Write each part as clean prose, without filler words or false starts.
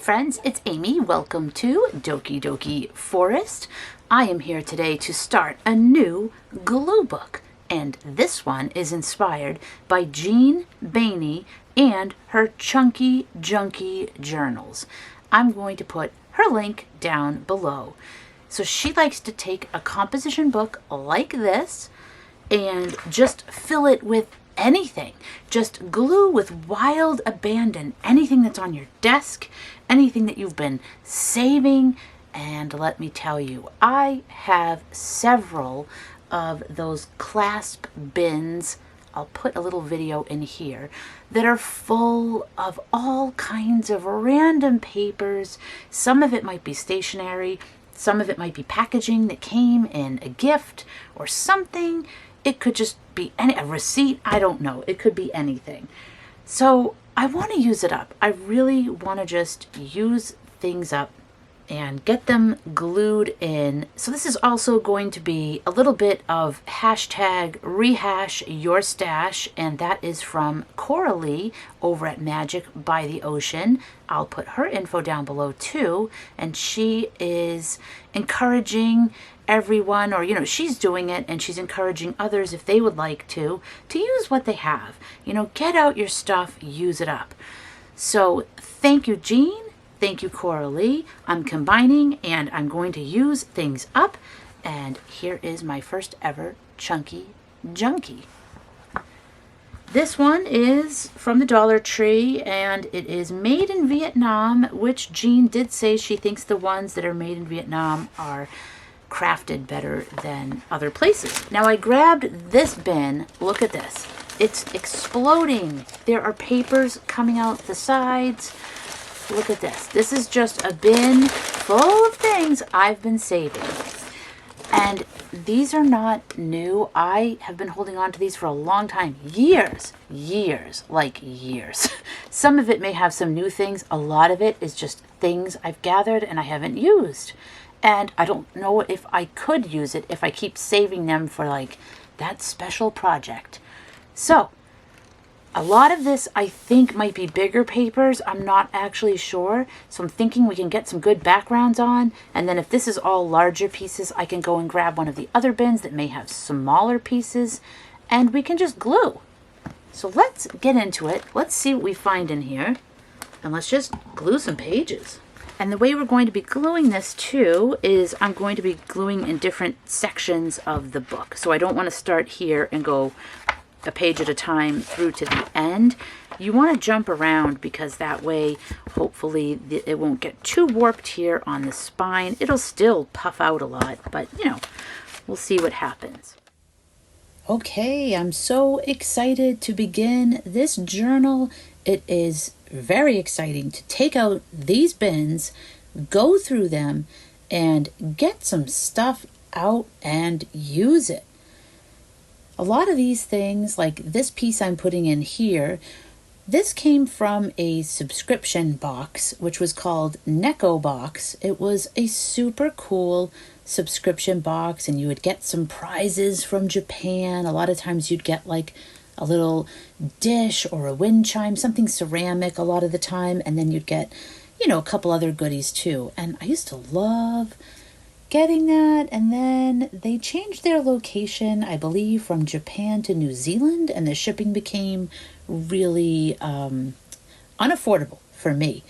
friends, it's Amy. Welcome to Doki Doki Forest. I am here today to start a new glue book, and this one is inspired by Jeanne, Baney, and her Chunky Junky journals. I'm going to put her link down below. So she likes to take a composition book like this and just fill it with anything. Just glue with wild abandon anything that's on your desk, anything that you've been saving. And let me tell you, I have several of those clasp bins. I'll put a little video in here that are full of all kinds of random papers. Some of it might be stationery, some of it might be packaging that came in a gift or something. It could just be a receipt. I don't know. It could be anything. So I want to use it up. I really want to just use things up and get them glued in. So this is also going to be a little bit of hashtag rehash your stash, and that is from Coralie over at Magic by the Ocean. I'll put her info down below too, and she is encouraging everyone, or she's doing it and she's encouraging others if they would like to use what they have. Get out your stuff, use it up. So thank you, Jeanne. Thank you, Coralie. I'm combining and I'm going to use things up. And here is my first ever Chunky Junky. This one is from the Dollar Tree and it is made in Vietnam, which Jeanne did say she thinks the ones that are made in Vietnam are crafted better than other places. Now I grabbed this bin. Look at this. It's exploding. There are papers coming out the sides. Look at this. This is just a bin full of things I've been saving. And these are not new. I have been holding on to these for a long time. Years. Like years. Some of it may have some new things. A lot of it is just things I've gathered and I haven't used. And I don't know if I could use it if I keep saving them for like that special project. So a lot of this I think might be bigger papers. I'm not actually sure. So I'm thinking we can get some good backgrounds on. And then if this is all larger pieces, I can go and grab one of the other bins that may have smaller pieces and we can just glue. So let's get into it. Let's see what we find in here. And let's just glue some pages. And the way we're going to be gluing this too is I'm going to be gluing in different sections of the book. So I don't want to start here and go a page at a time through to the end. You want to jump around because that way hopefully it won't get too warped here on the spine. It'll still puff out a lot, but we'll see what happens. Okay, I'm so excited to begin this journal. It is very exciting to take out these bins, go through them, and get some stuff out and use it. A lot of these things, like this piece I'm putting in here, this came from a subscription box, which was called Neko Box. It was a super cool subscription box, and you would get some prizes from Japan. A lot of times you'd get like a little dish or a wind chime, something ceramic a lot of the time, and then you'd get, a couple other goodies too. And I used to love getting that, and then they changed their location, I believe, from Japan to New Zealand, and the shipping became really unaffordable for me.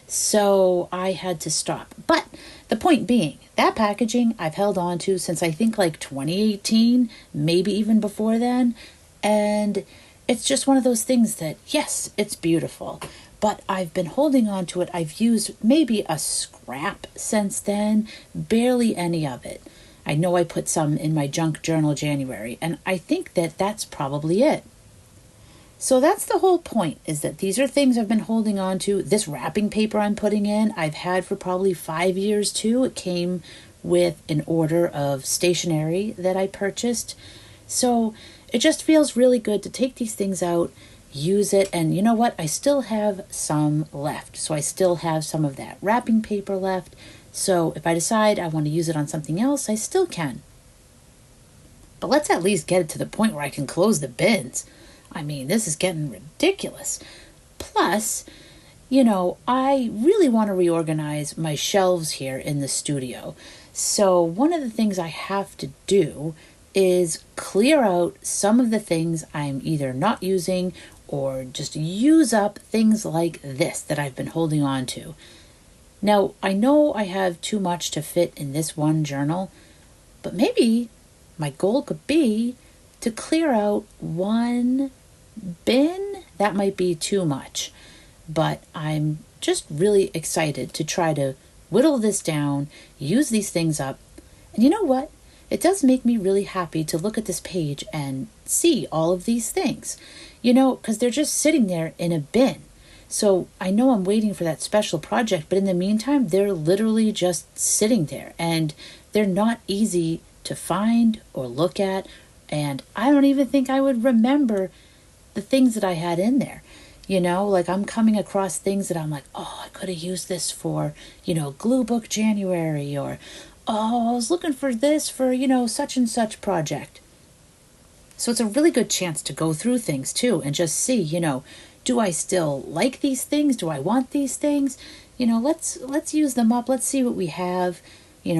So I had to stop. But the point being, that packaging I've held on to since I think like 2018, maybe even before then. And it's just one of those things that, yes, it's beautiful, but I've been holding on to it. I've used maybe a scrap since then, barely any of it. I know I put some in my junk journal January, and I think that that's probably it. So that's the whole point, is that these are things I've been holding on to. This wrapping paper I'm putting in, I've had for probably 5 years too. It came with an order of stationery that I purchased. So it just feels really good to take these things out, use it, and you know what? I still have some left. So I still have some of that wrapping paper left. So if I decide I want to use it on something else, I still can. But let's at least get it to the point where I can close the bins. I mean, this is getting ridiculous. Plus, I really want to reorganize my shelves here in the studio. So, one of the things I have to do is clear out some of the things I'm either not using or just use up things like this that I've been holding on to. Now, I know I have too much to fit in this one journal, but maybe my goal could be to clear out one bin. That might be too much, but I'm just really excited to try to whittle this down, use these things up. And you know what? It does make me really happy to look at this page and see all of these things, because they're just sitting there in a bin. So I know I'm waiting for that special project, but in the meantime, they're literally just sitting there and they're not easy to find or look at. And I don't even think I would remember the things that I had in there. Like I'm coming across things that I'm like, oh, I could have used this for, Glue Book January, or, oh, I was looking for this for, such and such project. So it's a really good chance to go through things too and just see, do I still like these things? Do I want these things? Let's use them up. Let's see what we have,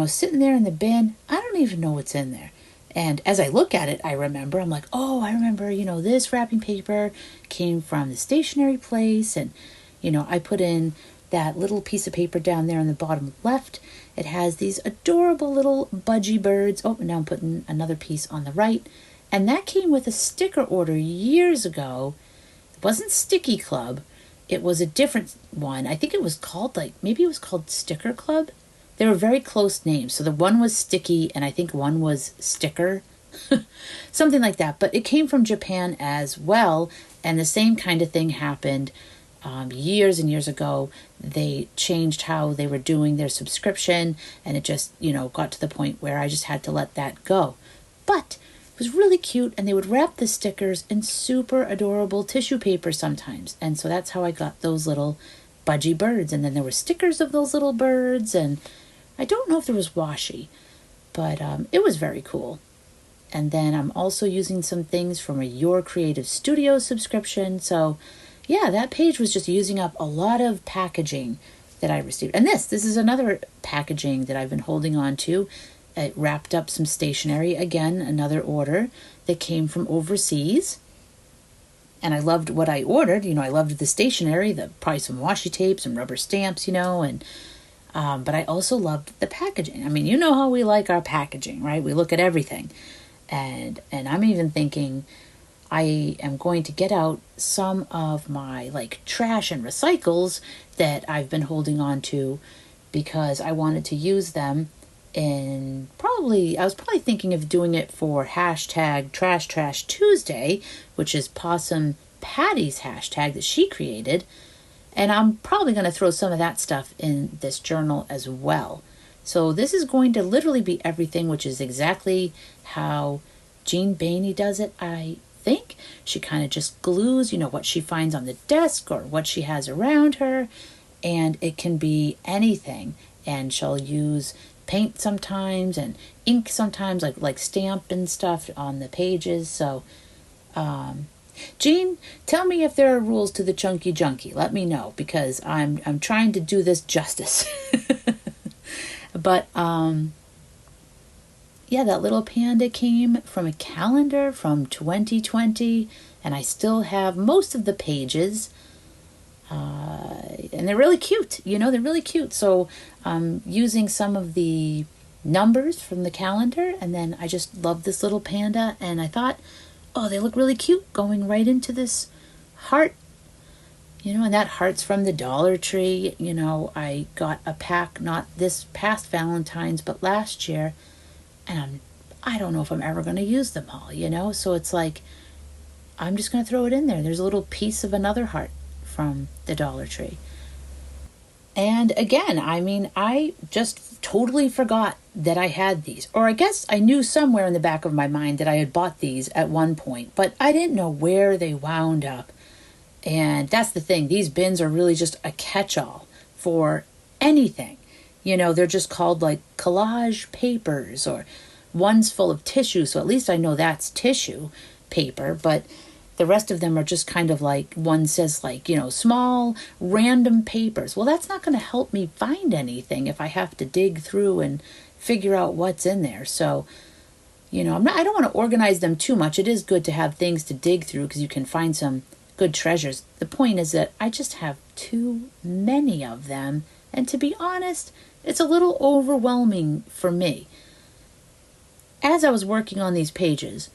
sitting there in the bin. I don't even know what's in there. And as I look at it, I'm like, oh, I remember, this wrapping paper came from the stationery place. And, I put in that little piece of paper down there on the bottom left. It has these adorable little budgie birds. Oh, and now I'm putting another piece on the right. And that came with a sticker order years ago. It wasn't Sticky Club. It was a different one. I think it was called maybe it was called Sticker Club. They were very close names. So the one was Sticky and I think one was Sticker. Something like that. But it came from Japan as well. And the same kind of thing happened years and years ago. They changed how they were doing their subscription. And it just, got to the point where I just had to let that go. But it was really cute. And they would wrap the stickers in super adorable tissue paper sometimes. And so that's how I got those little budgie birds. And then there were stickers of those little birds. And I don't know if there was washi, but it was very cool. And then I'm also using some things from a Your Creative Studio subscription. So yeah, that page was just using up a lot of packaging that I received. And this is another packaging that I've been holding on to. It wrapped up some stationery. Again, another order that came from overseas. And I loved what I ordered. I loved the stationery, probably some washi tape, some rubber stamps, but I also loved the packaging. I mean, you know how we like our packaging, right? We look at everything. And I'm even thinking I am going to get out some of my trash and recycles that I've been holding on to because I wanted to use them I was probably thinking of doing it for hashtag Trash Trash Tuesday, which is Possum Patty's hashtag that she created. And I'm probably going to throw some of that stuff in this journal as well. So this is going to literally be everything, which is exactly how Jeanne Baney does it, I think. She kind of just glues, what she finds on the desk or what she has around her. And it can be anything. And she'll use paint sometimes and ink sometimes, like stamp and stuff on the pages. So, Jeanne, tell me if there are rules to the Chunky Junky. Let me know because I'm trying to do this justice. But yeah, that little panda came from a calendar from 2020, and I still have most of the pages. And they're really cute, they're really cute. So I'm using some of the numbers from the calendar, and then I just love this little panda, and I thought, oh, they look really cute going right into this heart, and that heart's from the Dollar Tree. I got a pack, not this past Valentine's, but last year, and I don't know if I'm ever going to use them all, so it's like, I'm just going to throw it in there. There's a little piece of another heart from the Dollar Tree. And again, I just totally forgot that I had these. Or I guess I knew somewhere in the back of my mind that I had bought these at one point, but I didn't know where they wound up. And that's the thing. These bins are really just a catch-all for anything. They're just called collage papers, or one's full of tissue. So at least I know that's tissue paper. But The rest of them are just kind of like, one says like, small random papers. Well, that's not going to help me find anything if I have to dig through and figure out what's in there. So, I don't want to organize them too much. It is good to have things to dig through because you can find some good treasures. The point is that I just have too many of them. And to be honest, it's a little overwhelming for me. As I was working on these pages,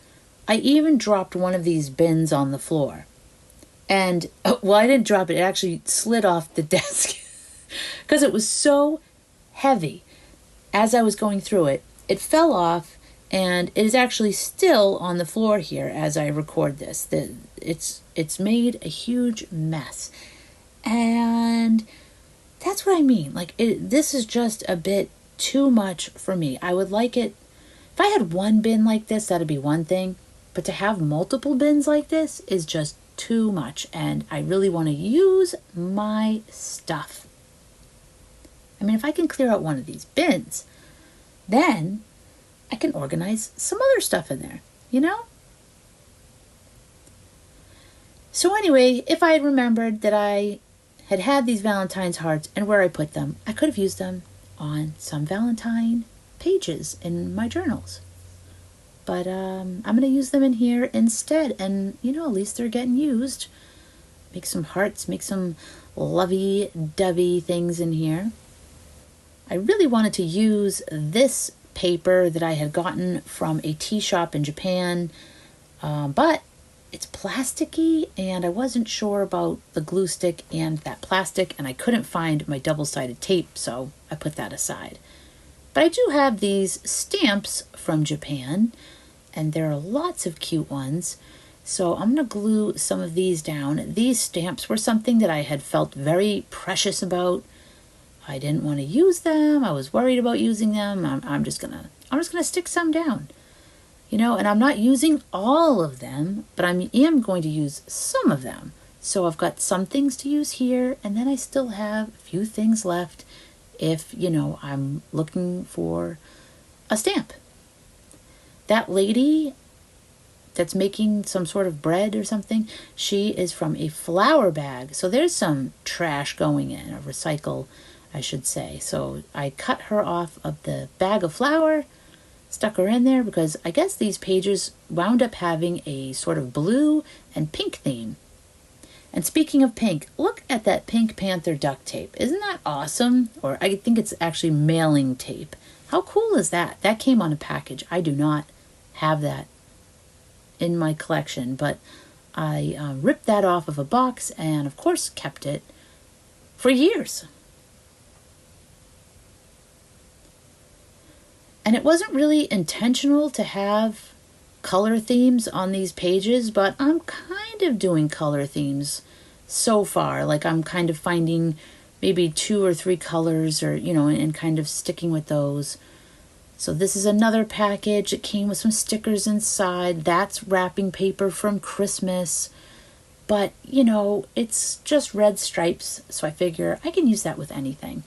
I even dropped one of these bins on the floor. And, well, I didn't drop it. It actually slid off the desk because it was so heavy. As I was going through it, it fell off, and it is actually still on the floor here as I record this. It's made a huge mess. And that's what I mean. Like, this is just a bit too much for me. I would like it, if I had one bin like this, that'd be one thing. But to have multiple bins like this is just too much. And I really want to use my stuff. I mean, if I can clear out one of these bins, then I can organize some other stuff in there, So anyway, if I had remembered that I had these Valentine's hearts and where I put them, I could have used them on some Valentine pages in my journals. But I'm going to use them in here instead. And, at least they're getting used. Make some hearts, make some lovey-dovey things in here. I really wanted to use this paper that I had gotten from a tea shop in Japan. But it's plasticky, and I wasn't sure about the glue stick and that plastic, and I couldn't find my double-sided tape, so I put that aside. But I do have these stamps from Japan, and there are lots of cute ones. So I'm going to glue some of these down. These stamps were something that I had felt very precious about. I didn't want to use them. I was worried about using them. I'm just gonna stick some down. And I'm not using all of them, but I am going to use some of them. So I've got some things to use here, and then I still have a few things left if, I'm looking for a stamp. That lady that's making some sort of bread or something, she is from a flour bag. So there's some trash going in, a recycle, I should say. So I cut her off of the bag of flour, stuck her in there because I guess these pages wound up having a sort of blue and pink theme. And speaking of pink, look at that Pink Panther duct tape. Isn't that awesome? Or I think it's actually mailing tape. How cool is that? That came on a package. I do not have that in my collection, but I ripped that off of a box and of course kept it for years. And it wasn't really intentional to have color themes on these pages, but I'm kind of doing color themes so far. Like I'm kind of finding maybe 2 or 3 colors or, and kind of sticking with those. So this is another package. It came with some stickers inside. That's wrapping paper from Christmas. But, it's just red stripes, so I figure I can use that with anything.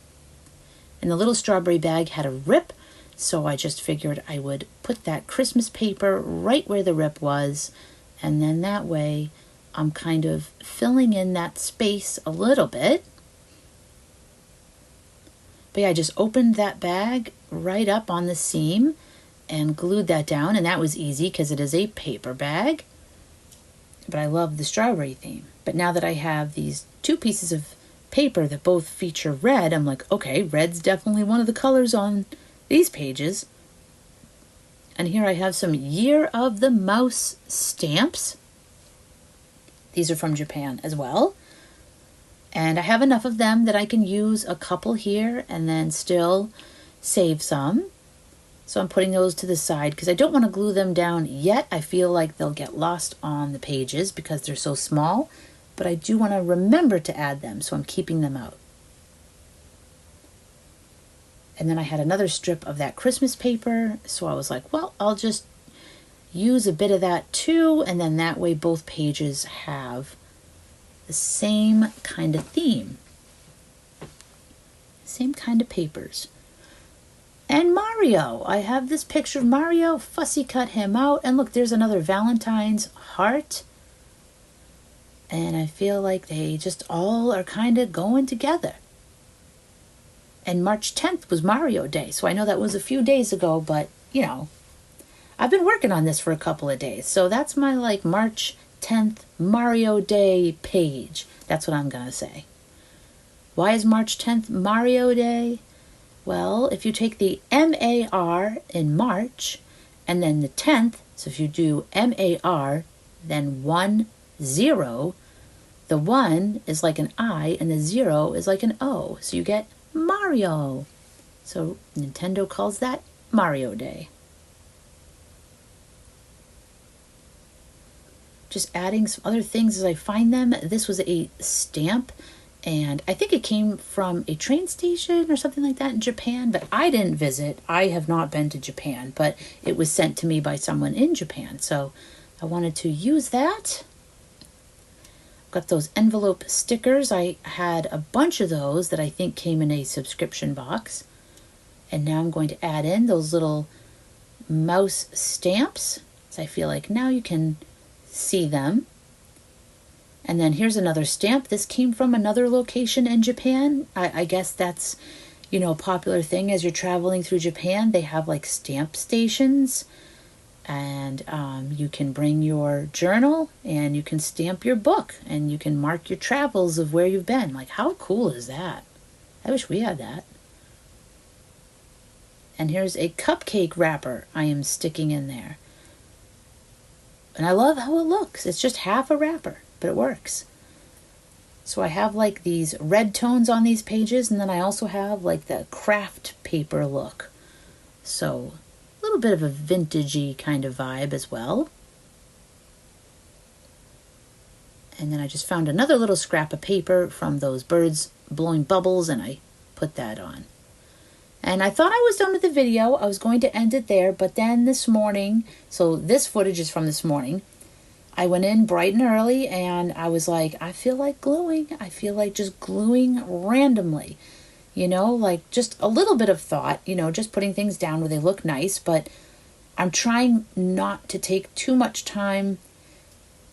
And the little strawberry bag had a rip, so I just figured I would put that Christmas paper right where the rip was, and then that way I'm kind of filling in that space a little bit. But yeah, I just opened that bag right up on the seam and glued that down, and that was easy because it is a paper bag. But I love the strawberry theme. But now that I have these 2 pieces of paper that both feature red, I'm like, okay, red's definitely one of the colors on these pages. And here I have some Year of the Mouse stamps. These are from Japan as well. And I have enough of them that I can use a couple here and then still save some. So I'm putting those to the side because I don't want to glue them down yet. I feel like they'll get lost on the pages because they're so small. But I do want to remember to add them, so I'm keeping them out. And then I had another strip of that Christmas paper, so I was like, well, I'll just use a bit of that too, and then that way both pages have the same kind of theme. Same kind of papers. And Mario. I have this picture of Mario, fussy cut him out, and look, there's another Valentine's heart. And I feel like they just all are kind of going together. And March 10th was Mario Day, so I know that was a few days ago, but, you know, I've been working on this for a couple of days. So that's my, like, March 10th Mario Day page. That's what I'm going to say. Why is March 10th Mario Day? Well, if you take the M-A-R in March, and then the 10th, so if you do M-A-R, then 1, 0, the 1 is like an I, and the 0 is like an O. So you get Mario. So Nintendo calls that Mario Day. Just adding some other things as I find them. This was a stamp, and I think it came from a train station or something like that in Japan, but I didn't visit. I have not been to Japan, but it was sent to me by someone in Japan, so I wanted to use that. Got those envelope stickers. I had a bunch of those that I think came in a subscription box. And now I'm going to add in those little mouse stamps. So I feel like now you can see them. And then here's another stamp. This came from another location in Japan. I guess that's, you know, a popular thing as you're traveling through Japan. They have like stamp stations. And you can bring your journal and you can stamp your book and you can mark your travels of where you've been. Like, how cool is that? I wish we had that. And here's a cupcake wrapper I am sticking in there. And I love how it looks. It's just half a wrapper, but it works. So I have like these red tones on these pages, and then I also have like the craft paper look. So a little bit of a vintagey kind of vibe as well. And then I just found another little scrap of paper from those birds blowing bubbles, and I put that on. And I thought I was done with the video. I was going to end it there, but then this morning, so this footage is from this morning, I went in bright and early and I was like, I feel like gluing. I feel like just gluing randomly. You know, like just a little bit of thought, you know, just putting things down where they look nice, but I'm trying not to take too much time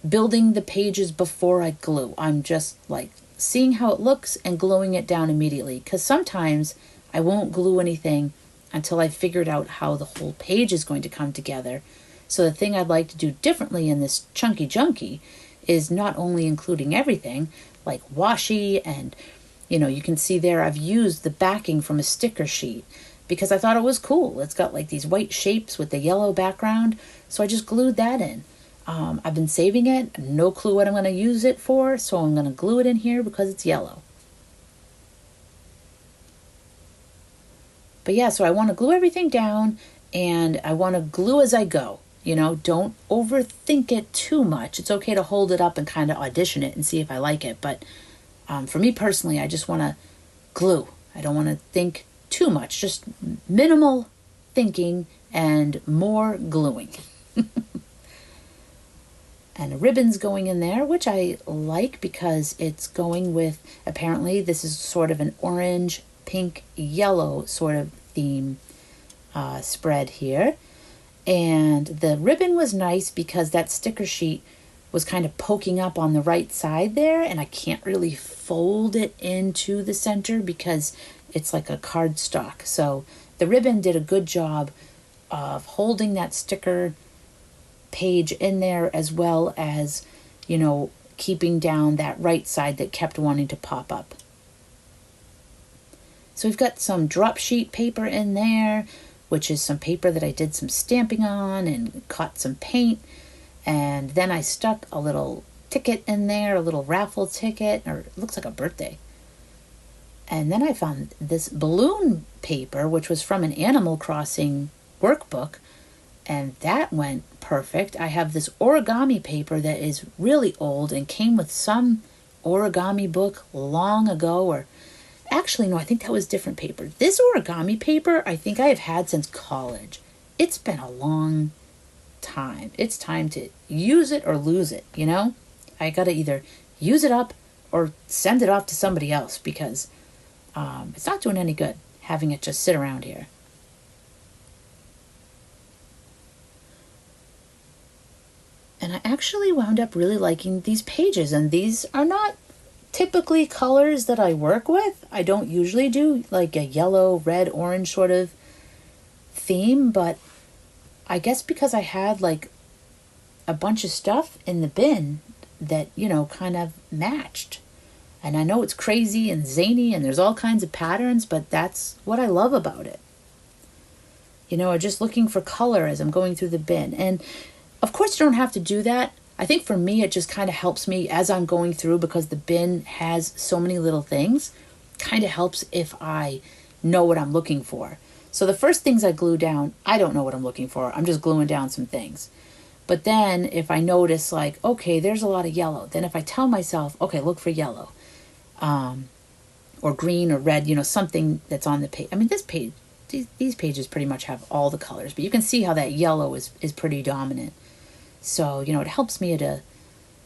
building the pages before I glue. I'm just like seeing how it looks and gluing it down immediately, because sometimes I won't glue anything until I've figured out how the whole page is going to come together. So the thing I'd like to do differently in this Chunky Junky is not only including everything like washi, and you know, you can see there I've used the backing from a sticker sheet because I thought it was cool. It's got like these white shapes with the yellow background, so I just glued that in. I've been saving it, no clue what I'm going to use it for, so I'm going to glue it in here because it's yellow. But yeah, so I want to glue everything down, and I want to glue as I go. You know, don't overthink it too much. It's okay to hold it up and kind of audition it and see if I like it. But for me personally, I just want to glue. I don't want to think too much, just minimal thinking and more gluing. And a ribbon's going in there, which I like because it's going with, apparently this is sort of an orange, pink, yellow sort of theme spread here. And the ribbon was nice because that sticker sheet was kind of poking up on the right side there, and I can't really fold it into the center because it's like a cardstock. So the ribbon did a good job of holding that sticker page in there, as well as, you know, keeping down that right side that kept wanting to pop up. So we've got some drop sheet paper in there, which is some paper that I did some stamping on and caught some paint. And then I stuck a little ticket in there, a little raffle ticket, or it looks like a birthday. And then I found this balloon paper, which was from an Animal Crossing workbook, and that went perfect. I have this origami paper that is really old and came with some origami book long ago, or actually, no, I think that was different paper. This origami paper, I think I have had since college. It's been a long time. It's time to use it or lose it, you know? I gotta either use it up or send it off to somebody else because it's not doing any good having it just sit around here. And I actually wound up really liking these pages, and these are not typically colors that I work with. I don't usually do like a yellow, red, orange sort of theme, but I guess because I had like a bunch of stuff in the bin that, kind of matched. And I know it's crazy and zany and there's all kinds of patterns, but that's what I love about it. Just looking for color as I'm going through the bin. And of course you don't have to do that. I think for me, it just kind of helps me as I'm going through, because the bin has so many little things. Kind of helps if I know what I'm looking for. So the first things I glue down, I don't know what I'm looking for. I'm just gluing down some things. But then if I notice like, okay, there's a lot of yellow, then if I tell myself, okay, look for yellow, or green or red, something that's on the page. I mean, these pages pretty much have all the colors, but you can see how that yellow is pretty dominant. So, it helps me to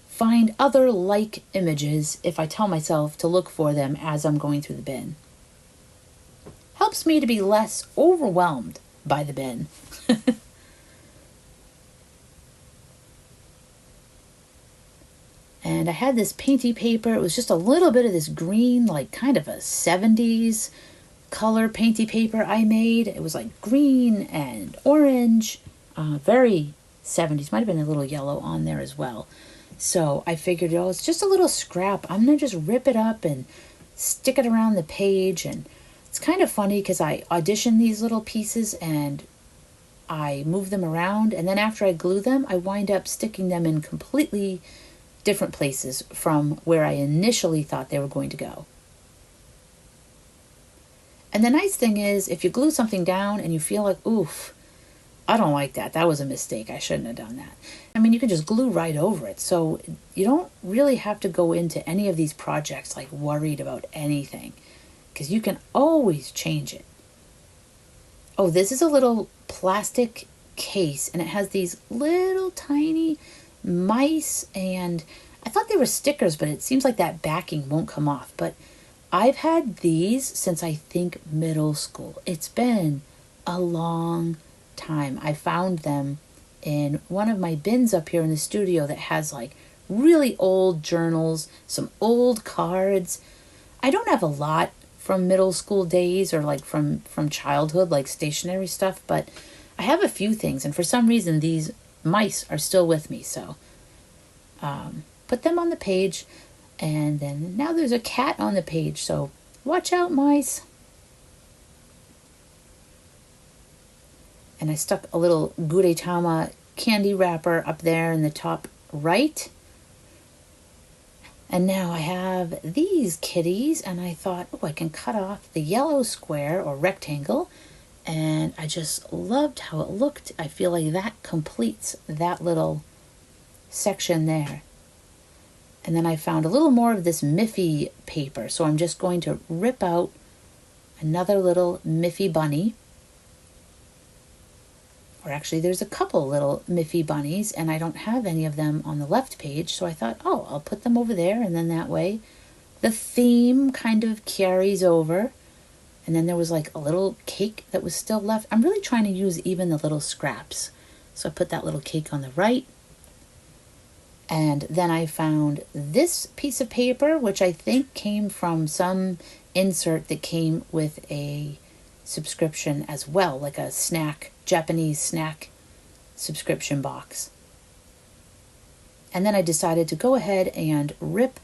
find other like images if I tell myself to look for them as I'm going through the bin. Helps me to be less overwhelmed by the bin. And I had this painty paper. It was just a little bit of this green, like kind of a 70s color painty paper I made. It was like green and orange, very 70s. Might have been a little yellow on there as well. So I figured, it's just a little scrap. I'm going to just rip it up and stick it around the page. And it's kind of funny because I audition these little pieces and I move them around. And then after I glue them, I wind up sticking them in completely different places from where I initially thought they were going to go. And the nice thing is, if you glue something down and you feel like, oof, I don't like that. That was a mistake. I shouldn't have done that. I mean, you can just glue right over it. So you don't really have to go into any of these projects like worried about anything, because you can always change it. Oh, this is a little plastic case, and it has these little tiny mice, and I thought they were stickers, but it seems like that backing won't come off. But I've had these since I think middle school. It's been a long time. I found them in one of my bins up here in the studio that has like really old journals, some old cards. I don't have a lot from middle school days or like from childhood, like stationery stuff, but I have a few things, and for some reason these mice are still with me. So put them on the page, and then now there's a cat on the page, so watch out, mice. And I stuck a little Gudetama candy wrapper up there in the top right. And now I have these kitties, and I thought, I can cut off the yellow square or rectangle, and I just loved how it looked. I feel like that completes that little section there. And then I found a little more of this Miffy paper, so I'm just going to rip out another little Miffy bunny. Or actually, there's a couple little Miffy bunnies, and I don't have any of them on the left page, so I thought, I'll put them over there, and then that way the theme kind of carries over. And then there was like a little cake that was still left. I'm really trying to use even the little scraps. So I put that little cake on the right. And then I found this piece of paper, which I think came from some insert that came with a subscription as well, like a Japanese snack subscription box. And then I decided to go ahead and rip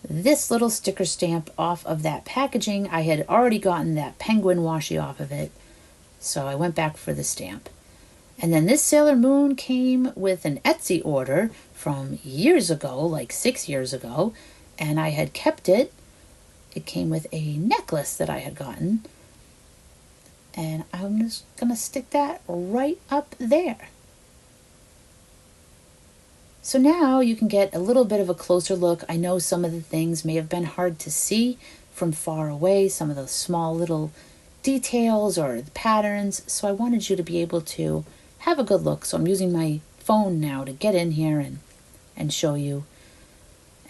this little sticker stamp off of that packaging. I had already gotten that penguin washi off of it, so I went back for the stamp. And then this Sailor Moon came with an Etsy order from years ago, like 6 years ago, and I had kept it. It came with a necklace that I had gotten, and I'm just going to stick that right up there. So now you can get a little bit of a closer look. I know some of the things may have been hard to see from far away, some of those small little details or the patterns, so I wanted you to be able to have a good look. So I'm using my phone now to get in here and show you.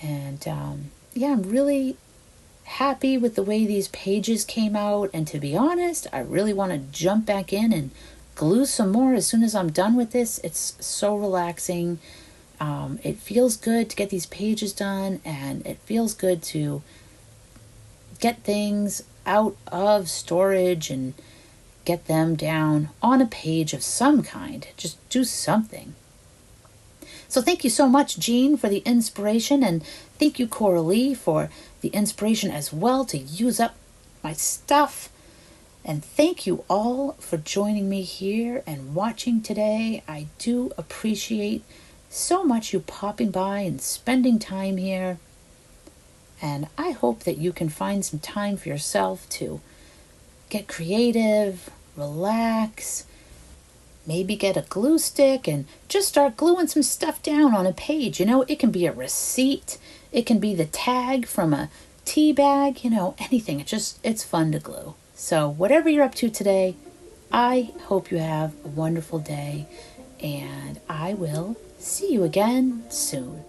And I'm really happy with the way these pages came out, and to be honest, I really want to jump back in and glue some more as soon as I'm done with this. It's so relaxing. It feels good to get these pages done, and it feels good to get things out of storage and get them down on a page of some kind. Just do something. So thank you so much, Jeanne, for the inspiration, and thank you, Coralie, for the inspiration as well to use up my stuff. And thank you all for joining me here and watching today. I do appreciate so much you popping by and spending time here. And I hope that you can find some time for yourself to get creative, relax, maybe get a glue stick and just start gluing some stuff down on a page. You know, it can be a receipt. It can be the tag from a tea bag, anything. It's fun to glue. So whatever you're up to today, I hope you have a wonderful day, and I will see you again soon.